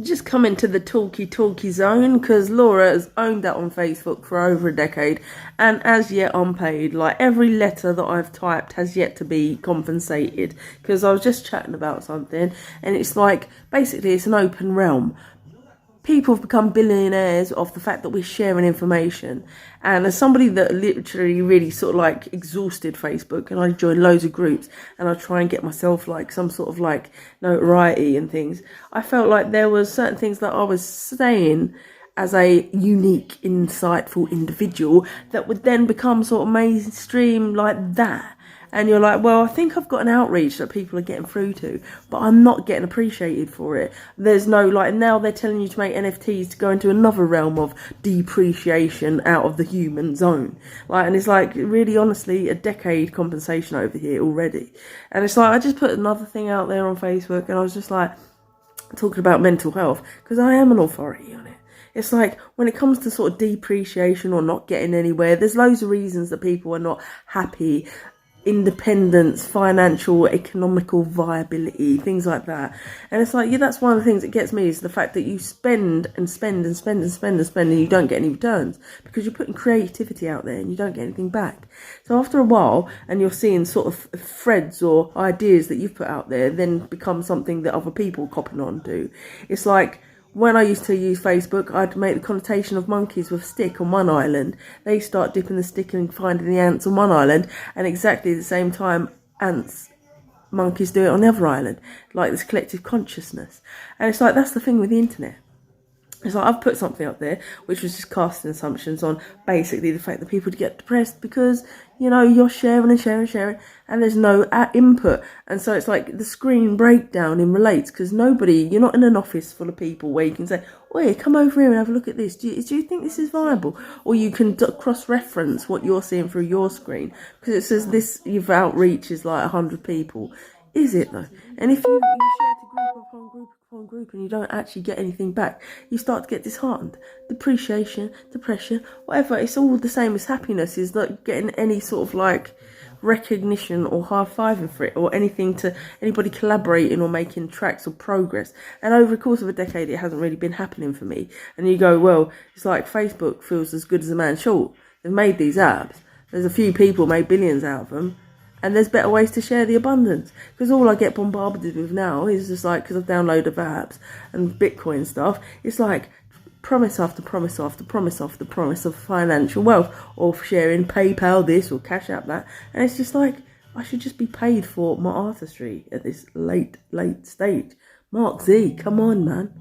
Just come into the talky zone because Laura has owned that on Facebook for over a decade and as yet unpaid. Like every letter that I've typed has yet to be compensated because I was just chatting about something and it's like basically it's an open realm. People have become billionaires off the fact that we're sharing information. And as somebody that literally really sort of like exhausted Facebook, and I join loads of groups and I try and get myself like some sort of like notoriety and things, I felt like there was certain things that I was saying as a unique, insightful individual that would then become sort of mainstream like that. And you're like, well, I think I've got an outreach that people are getting through to, but I'm not getting appreciated for it. There's no, like, now they're telling you to make NFTs to go into another realm of depreciation out of the human zone. Like, and it's like, really honestly, a decade compensation over here already. And it's like, I just put another thing out there on Facebook and I was just like, talking about mental health, because I am an authority on it. It's like when it comes to sort of depreciation or not getting anywhere, there's loads of reasons that people are not happy. Independence, financial, economical viability, things like that. And it's like, yeah, that's one of the things that gets me is the fact that you spend and spend and spend and spend and spend and you don't get any returns because you're putting creativity out there and you don't get anything back. So after a while, and you're seeing sort of threads or ideas that you've put out there then become something that other people copying on to. It's like, when I used to use Facebook, I'd make the connotation of monkeys with a stick on one island. They start dipping the stick and finding the ants on one island, and exactly the same time, monkeys do it on the other island, like this collective consciousness. And it's like, that's the thing with the internet. It's like I've put something up there which was just casting assumptions on basically the fact that people get depressed because, you know, you're sharing and sharing and sharing and there's no input. And so it's like the screen breakdown in relates because you're not in an office full of people where you can say, oh, come over here and have a look at this. Do you think this is viable? Or you can cross-reference what you're seeing through your screen because it says your outreach is like 100 people. Is it though? And if you share to group upon group upon group and you don't actually get anything back, you start to get disheartened. Depreciation, depression, whatever. It's all the same as happiness. Is not getting any sort of like recognition or high-fiving for it or anything to anybody collaborating or making tracks or progress. And over the course of a decade, it hasn't really been happening for me. And you go, well, it's like Facebook feels as good as a man short. They've made these apps. There's a few people made billions out of them. And there's better ways to share the abundance. Because all I get bombarded with now is just like, because I've downloaded apps and Bitcoin stuff, it's like promise after promise after promise after promise of financial wealth or sharing PayPal this or Cash App that. And it's just like, I should just be paid for my artistry at this late stage. Mark Z, come on, man.